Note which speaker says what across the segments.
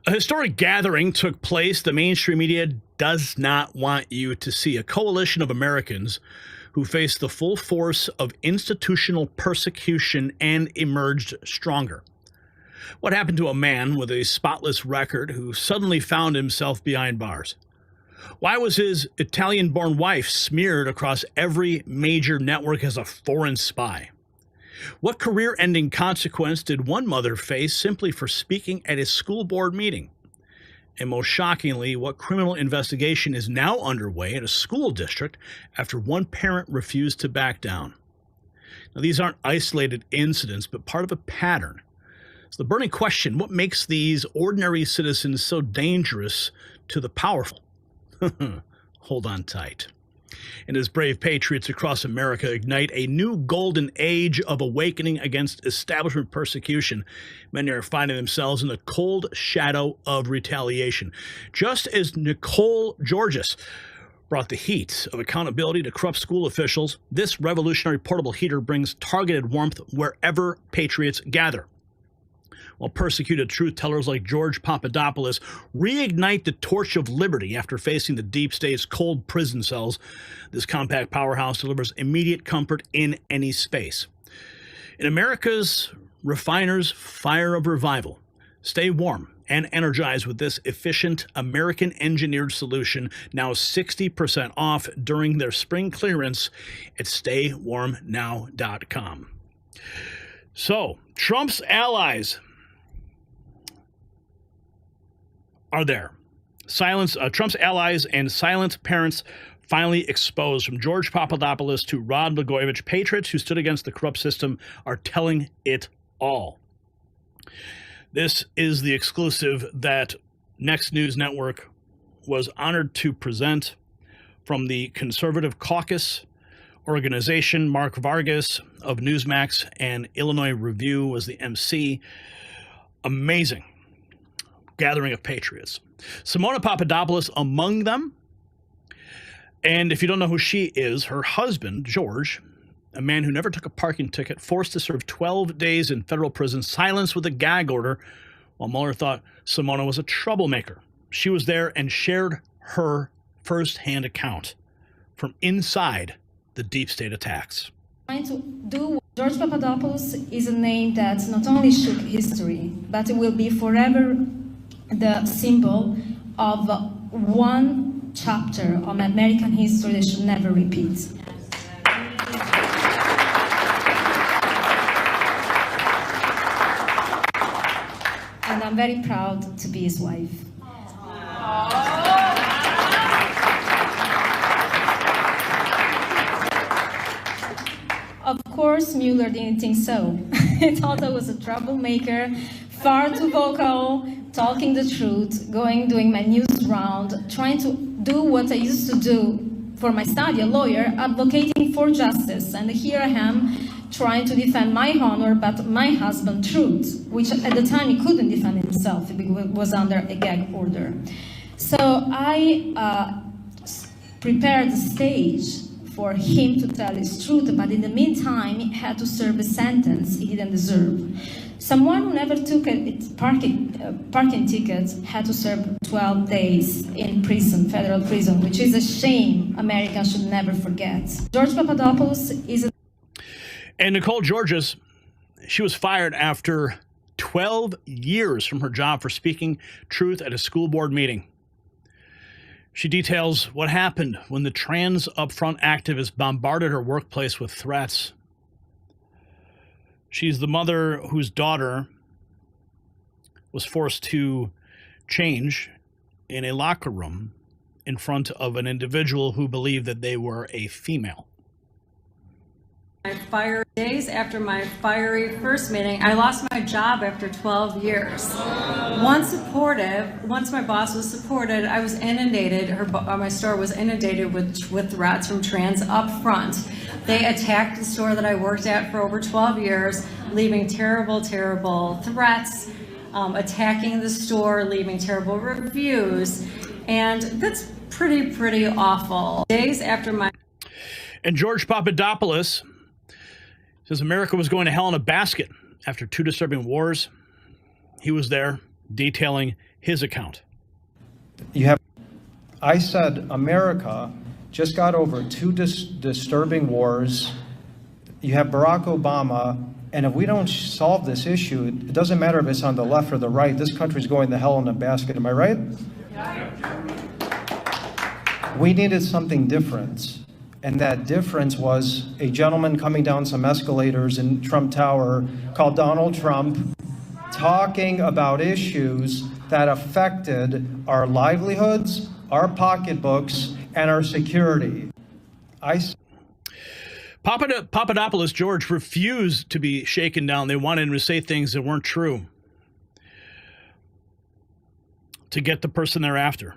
Speaker 1: A historic gathering took place the mainstream media does not want you to see. A coalition of Americans who faced the full force of institutional persecution and emerged stronger. What happened to a man with a spotless record who suddenly found himself behind bars? Why was his Italian-born wife smeared across every major network as a foreign spy? What career-ending consequence did one mother face simply for speaking at a school board meeting? And most shockingly, what criminal investigation is now underway at a school district after one parent refused to back down? Now, these aren't isolated incidents, but part of a pattern. So the burning question, what makes these ordinary citizens so dangerous to the powerful? Hold on tight. And as brave patriots across America ignite a new golden age of awakening against establishment persecution, many are finding themselves in the cold shadow of retaliation. Just as Nicole Georgas brought the heat of accountability to corrupt school officials, this revolutionary portable heater brings targeted warmth wherever patriots gather. While persecuted truth-tellers like George Papadopoulos reignite the torch of liberty after facing the deep state's cold prison cells, this compact powerhouse delivers immediate comfort in any space. In America's refiner's fire of revival, stay warm and energized with this efficient American-engineered solution, now 60% off during their spring clearance at staywarmnow.com. So, Trump's allies are there. Trump's allies and silent parents finally exposed. From George Papadopoulos to Rod Blagojevich, patriots who stood against the corrupt system are telling it all. This is the exclusive that Next News Network was honored to present from the Conservative Caucus organization. Mark Vargas of Newsmax and Illinois Review was the MC. Amazing gathering of patriots. Simona Papadopoulos among them. And if you don't know who she is, her husband, George, a man who never took a parking ticket, forced to serve 12 days in federal prison, silenced with a gag order, while Mueller thought Simona was a troublemaker. She was there and shared her first-hand account from inside the deep state attacks.
Speaker 2: George Papadopoulos is a name that not only shook history, but it will be forever the symbol of one chapter of American history that should never repeat. And I'm very proud to be his wife. Of course, Mueller didn't think so. He thought I was a troublemaker, far too vocal, talking the truth, doing my news round, trying to do what I used to do for my study, a lawyer, advocating for justice. And here I am, trying to defend my honor, but my husband's truth, which at the time he couldn't defend himself because it was under a gag order. So I prepared the stage for him to tell his truth, but in the meantime, he had to serve a sentence he didn't deserve. Someone who never took a parking ticket had to serve 12 days in prison, federal prison, which is a shame Americans should never forget. George Papadopoulos is a...
Speaker 1: And Nicole Georgas, she was fired after 12 years from her job for speaking truth at a school board meeting. She details what happened when the trans upfront activist bombarded her workplace with threats. She's the mother whose daughter was forced to change in a locker room in front of an individual who believed that they were a female.
Speaker 3: Days after my fiery first meeting, I lost my job after 12 years. Once my boss was supported, I was inundated, my store was inundated with threats from trans up front. They attacked the store that I worked at for over 12 years, leaving terrible, terrible threats, attacking the store, leaving terrible reviews, and that's pretty awful. Days after my...
Speaker 1: And George Papadopoulos says America was going to hell in a basket after two disturbing wars. He was there detailing his account.
Speaker 4: I said America just got over two disturbing wars. You have Barack Obama, and if we don't solve this issue, it doesn't matter if it's on the left or the right, this country's going to hell in a basket. Am I right? We needed something different. And that difference was a gentleman coming down some escalators in Trump Tower called Donald Trump, talking about issues that affected our livelihoods, our pocketbooks, and our security.
Speaker 1: Papadopoulos, George, refused to be shaken down. They wanted him to say things that weren't true to get the person they're after.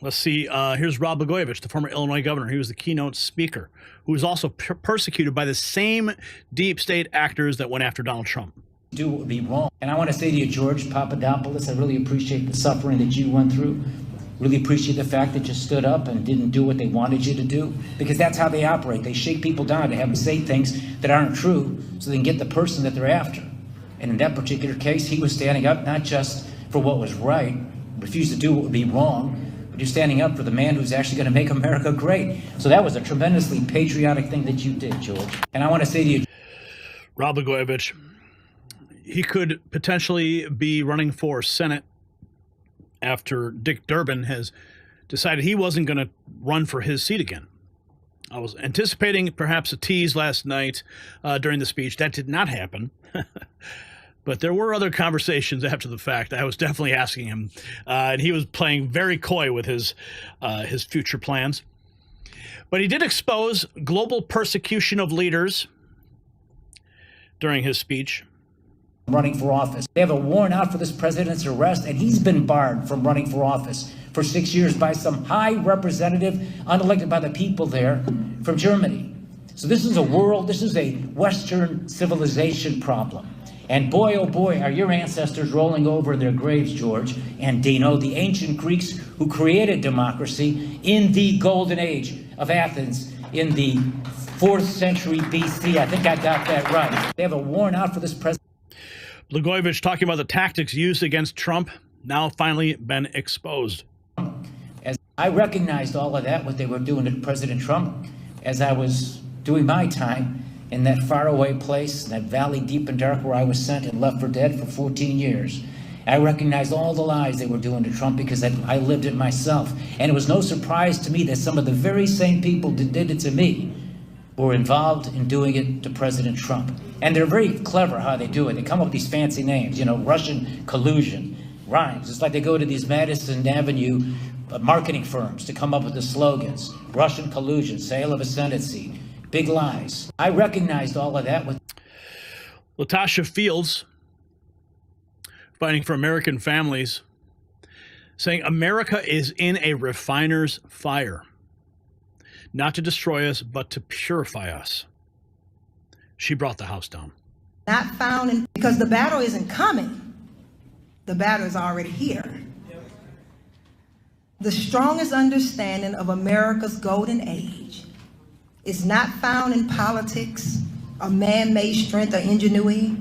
Speaker 1: Let's see. Here's Rod Blagojevich, the former Illinois governor. He was the keynote speaker, who was also persecuted by the same deep state actors that went after Donald Trump.
Speaker 5: Do what would be wrong. And I want to say to you, George Papadopoulos, I really appreciate the suffering that you went through. Really appreciate the fact that you stood up and didn't do what they wanted you to do, because that's how they operate. They shake people down to have them say things that aren't true so they can get the person that they're after. And in that particular case, he was standing up not just for what was right, refused to do what would be wrong, but you're standing up for the man who's actually going to make America great. So that was a tremendously patriotic thing that you did, George. And I want to say to you,
Speaker 1: Rod Blagojevich, he could potentially be running for Senate after Dick Durbin has decided he wasn't going to run for his seat again. I was anticipating perhaps a tease last night during the speech. That did not happen. But there were other conversations after the fact. I was definitely asking him, and he was playing very coy with his future plans. But he did expose global persecution of leaders during his speech.
Speaker 5: running for office. They have a warrant out for this president's arrest, and he's been barred from running for office for 6 years by some high representative unelected by the people there from Germany. So this is a Western civilization problem. And boy, oh boy, are your ancestors rolling over in their graves, George and Dino, the ancient Greeks who created democracy in the golden age of Athens in the 4th century BC. I think I got that right. They have a warrant out for this president.
Speaker 1: Blagojevich talking about the tactics used against Trump, now finally been exposed.
Speaker 5: As I recognized all of that, what they were doing to President Trump, as I was doing my time in that faraway place, that valley deep and dark where I was sent and left for dead for 14 years. I recognized all the lies they were doing to Trump because I lived it myself. And it was no surprise to me that some of the very same people that did it to me were involved in doing it to President Trump. And they're very clever how they do it. They come up with these fancy names, you know, Russian collusion, rhymes. It's like they go to these Madison Avenue marketing firms to come up with the slogans. Russian collusion, sale of a Senate seat, big lies. I recognized all of that with
Speaker 1: Latasha Fields, fighting for American families, saying America is in a refiner's fire, not to destroy us, but to purify us. She brought the house down.
Speaker 6: Not found because the battle isn't coming. The battle is already here. The strongest understanding of America's golden age is not found in politics or man-made strength or ingenuity,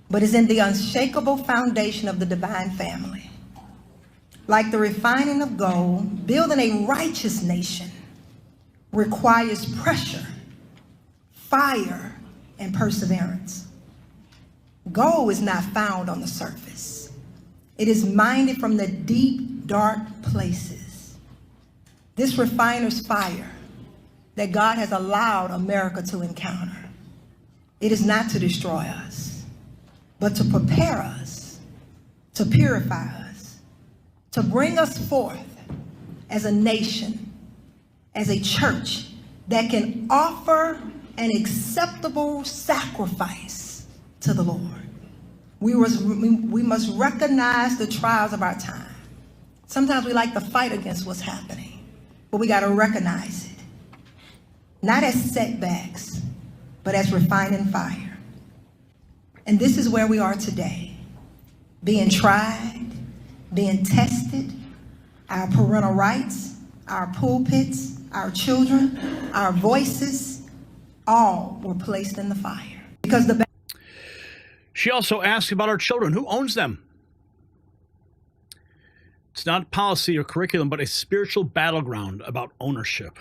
Speaker 6: but is in the unshakable foundation of the divine family. Like the refining of gold, building a righteous nation requires pressure, fire, and perseverance. Gold is not found on the surface. It is mined from the deep, dark places. This refiner's fire that God has allowed America to encounter, it is not to destroy us, but to prepare us, to purify us, to bring us forth as a nation, as a church that can offer an acceptable sacrifice to the Lord. We must recognize the trials of our time. Sometimes we like to fight against what's happening, but we got to recognize it. Not as setbacks, but as refining fire. And this is where we are today, being tried, being tested, our parental rights, our pulpits, our children, our voices, all were placed in the fire. Because
Speaker 1: She also asked about our children. Who owns them? It's not policy or curriculum, but a spiritual battleground about ownership.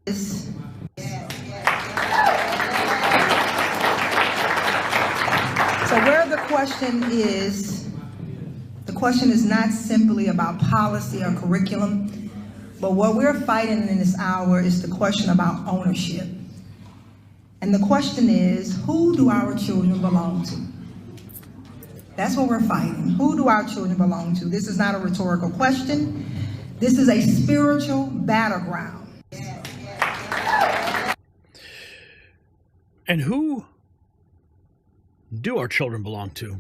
Speaker 6: So where the question is not simply about policy or curriculum, but what we're fighting in this hour is the question about ownership. And the question is, who do our children belong to? That's what we're fighting. Who do our children belong to? This is not a rhetorical question. This is a spiritual battleground.
Speaker 1: And who do our children belong to?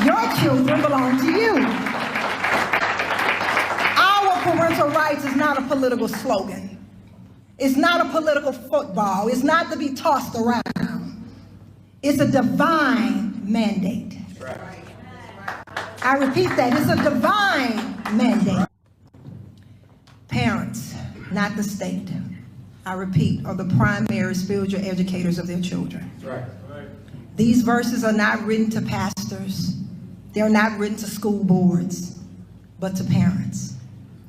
Speaker 6: Your children belong to you. Our parental rights is not a political slogan. It's not a political football. It's not to be tossed around. It's a divine mandate. I repeat that. It's a divine mandate. Parents, not the state, I repeat, are the primary spiritual educators of their children. These verses are not written to pastors. They're not written to school boards, but to parents.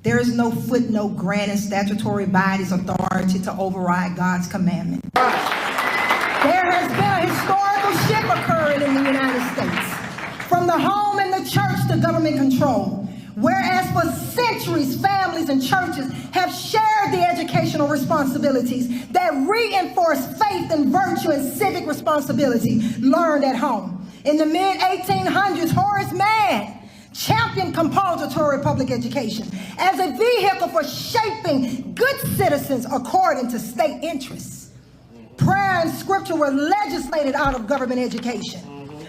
Speaker 6: There is no footnote granting statutory bodies authority to override God's commandment. There has been a historical shift occurring in the United States, from the home and the church to government control. Whereas for centuries, families and churches have shared the educational responsibilities that reinforce faith and virtue and civic responsibility learned at home. In the mid-1800s, Horace Mann championed compulsory public education as a vehicle for shaping good citizens according to state interests. Prayer and scripture were legislated out of government education.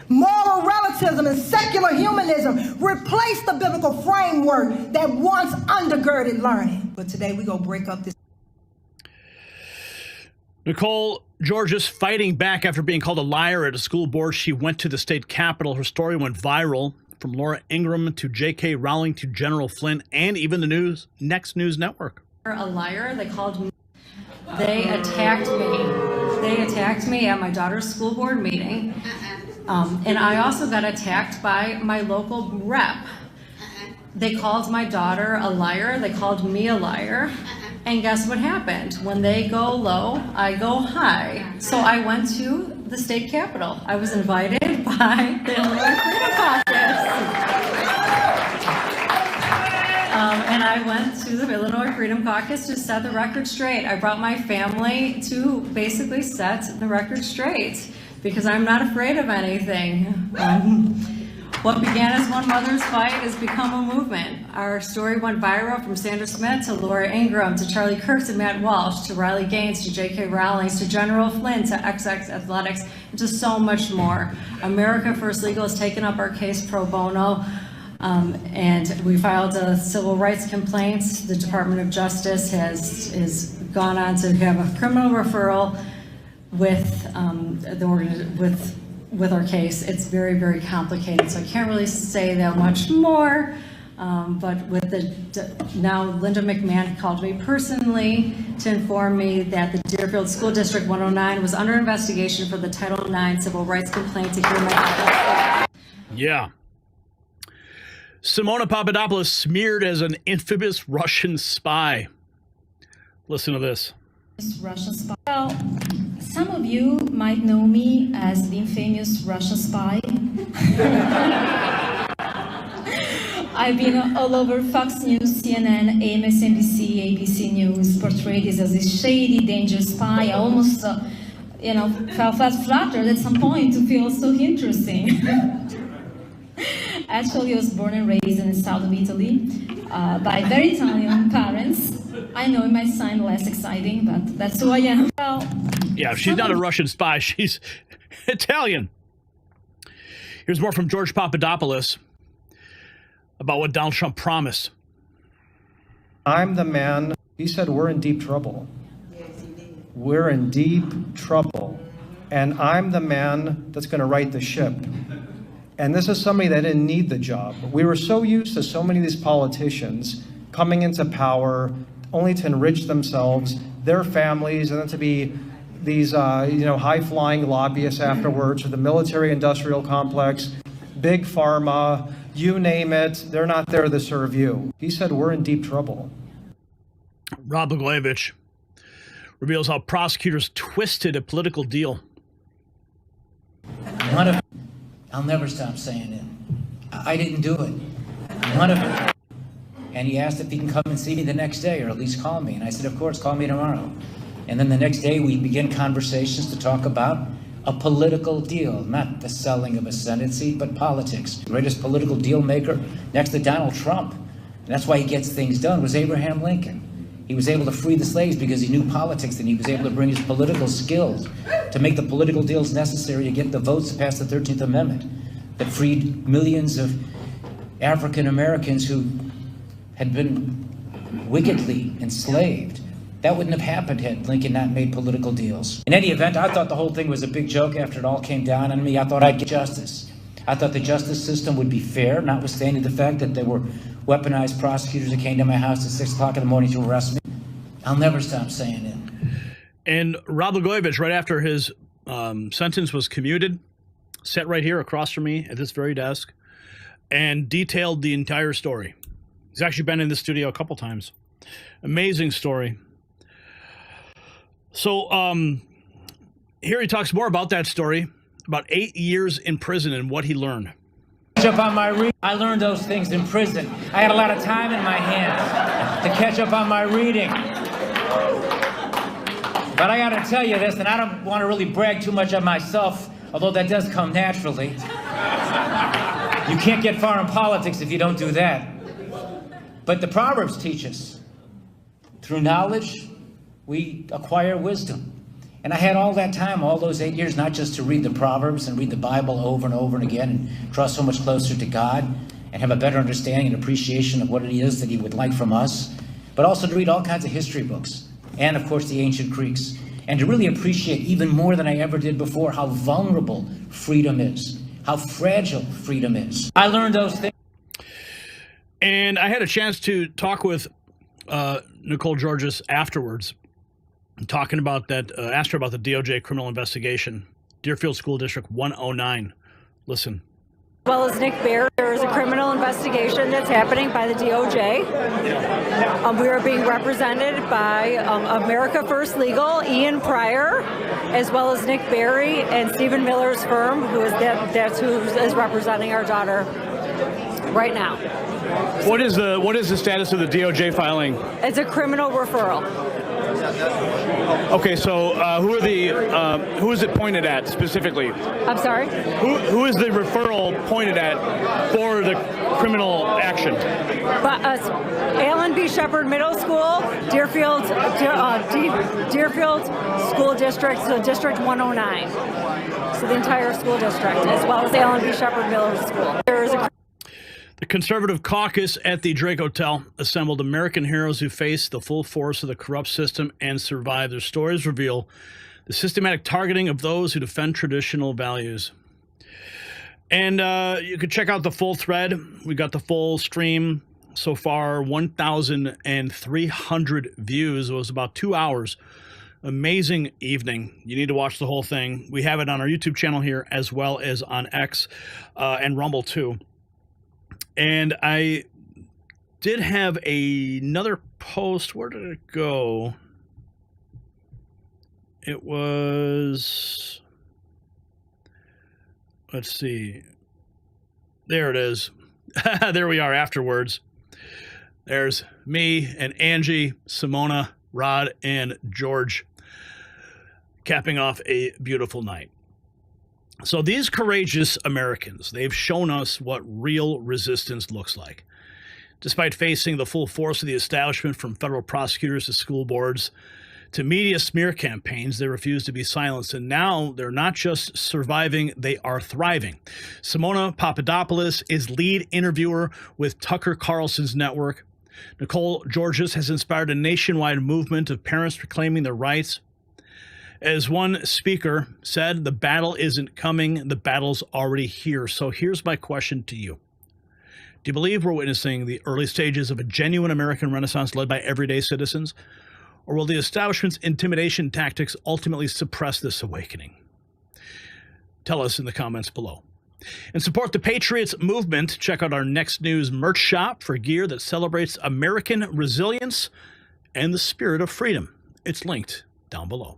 Speaker 6: Moral relativism and secular humanism replaced the biblical framework that once undergirded learning. But today we go break up this.
Speaker 1: Nicole Georgas fighting back after being called a liar at a school board. She went to the state capitol. Her story went viral, from Laura Ingraham to J.K. Rowling to General Flynn and even the Next News Network.
Speaker 3: A liar, they called me. They attacked me. They attacked me at my daughter's school board meeting. And I also got attacked by my local rep. They called my daughter a liar. They called me a liar. And guess what happened? When they go low, I go high. So I went to the state capitol. I was invited by the Illinois Freedom Caucus. And I went to the Illinois Freedom Caucus to set the record straight. I brought my family to basically set the record straight because I'm not afraid of anything. What began as one mother's fight has become a movement. Our story went viral from Sandra Smith to Laura Ingraham to Charlie Kirk to Matt Walsh to Riley Gaines to J.K. Rowling to General Flynn to XX Athletics and to so much more. America First Legal has taken up our case pro bono. And we filed a civil rights complaint. The Department of Justice has gone on to have a criminal referral with our case. It's very, very complicated, so I can't really say that much more. But with now Linda McMahon called me personally to inform me that the Deerfield School District 109 was under investigation for the Title IX civil rights complaint to hear my.
Speaker 1: Yeah. Simona Papadopoulos smeared as an infamous Russian spy. Listen to this.
Speaker 2: Russian spy. Well, some of you might know me as the infamous Russian spy. I've been all over Fox News, CNN, MSNBC, ABC News, portrayed as a shady, dangerous spy. I almost, felt flattered at some point to feel so interesting. Actually, I was born and raised in the south of Italy by very Italian parents. I know it might sound less exciting, but that's who I am. Well,
Speaker 1: yeah, she's not a Russian spy. She's Italian. Here's more from George Papadopoulos about what Donald Trump promised.
Speaker 4: I'm the man. He said we're in deep trouble. We're in deep trouble. And I'm the man that's going to right the ship. And this is somebody that didn't need the job. We were so used to so many of these politicians coming into power only to enrich themselves, their families, and then to be these high-flying lobbyists afterwards, or the military-industrial complex, big pharma, you name it, they're not there to serve you. He said we're in deep trouble.
Speaker 1: Rod Blagojevich reveals how prosecutors twisted a political deal.
Speaker 5: None of it. I'll never stop saying it. I didn't do it. None of it. And he asked if he can come and see me the next day, or at least call me. And I said, of course, call me tomorrow. And then the next day we begin conversations to talk about a political deal, not the selling of a Senate seat, but politics. The greatest political deal maker next to Donald Trump, and that's why he gets things done, was Abraham Lincoln. He was able to free the slaves because he knew politics, and he was able to bring his political skills to make the political deals necessary to get the votes to pass the 13th Amendment that freed millions of African Americans who had been wickedly enslaved. That wouldn't have happened had Lincoln not made political deals. In any event, I thought the whole thing was a big joke after it all came down on me. I thought I'd get justice. I thought the justice system would be fair, notwithstanding the fact that there were weaponized prosecutors that came to my house at 6 o'clock in the morning to arrest me. I'll never stop saying it.
Speaker 1: And Rod Blagojevich, right after his sentence was commuted, sat right here across from me at this very desk and detailed the entire story. He's actually been in the studio a couple times. Amazing story. So here he talks more about that story, about 8 years in prison and what he learned.
Speaker 5: I learned those things in prison. I had a lot of time in my hands to catch up on my reading. But I gotta tell you this, and I don't want to really brag too much of myself, although that does come naturally. You can't get far in politics if you don't do that. But the Proverbs teach us, through knowledge, we acquire wisdom. And I had all that time, all those 8 years, not just to read the Proverbs and read the Bible over and over and again and draw so much closer to God and have a better understanding and appreciation of what it is that he would like from us, but also to read all kinds of history books and, of course, the ancient Greeks, and to really appreciate even more than I ever did before how vulnerable freedom is, how fragile freedom is. I learned those things.
Speaker 1: And I had a chance to talk with Nicole Georgas afterwards, talking about that, asked her about the DOJ criminal investigation, Deerfield School District 109. Listen.
Speaker 7: As well as Nick Baer, there is a criminal investigation that's happening by the DOJ. We are being represented by America First Legal, Ian Pryor, as well as Nick Berry and Stephen Miller's firm, that's who is representing our daughter right now.
Speaker 1: What is the status of the DOJ filing?
Speaker 7: It's a criminal referral.
Speaker 1: Okay, so who is it pointed at specifically?
Speaker 7: I'm sorry?
Speaker 1: Who is the referral pointed at for the criminal action?
Speaker 7: But Allen B. Shepherd Middle School, Deerfield School District, so District 109. So the entire school district, as well as Allen B. Shepherd Middle School. There is a
Speaker 1: The conservative caucus at the Drake Hotel assembled American heroes who faced the full force of the corrupt system and survived. Their stories reveal the systematic targeting of those who defend traditional values. And you can check out the full thread. We got the full stream so far, 1,300 views. It was about 2 hours. Amazing evening. You need to watch the whole thing. We have it on our YouTube channel here, as well as on X and Rumble too. And I did have another post. Where did it go? It was, let's see. There it is. There we are afterwards. There's me and Angie, Simona, Rod, and George capping off a beautiful night. So these courageous Americans, they've shown us what real resistance looks like. Despite facing the full force of the establishment, from federal prosecutors to school boards to media smear campaigns, they refuse to be silenced. And now they're not just surviving, they are thriving. Simona Papadopoulos is lead interviewer with Tucker Carlson's network. Nicole Georgas has inspired a nationwide movement of parents reclaiming their rights. As one speaker said, the battle isn't coming, the battle's already here. So here's my question to you. Do you believe we're witnessing the early stages of a genuine American Renaissance led by everyday citizens? Or will the establishment's intimidation tactics ultimately suppress this awakening? Tell us in the comments below. And support the Patriots movement. Check out our Next News merch shop for gear that celebrates American resilience and the spirit of freedom. It's linked down below.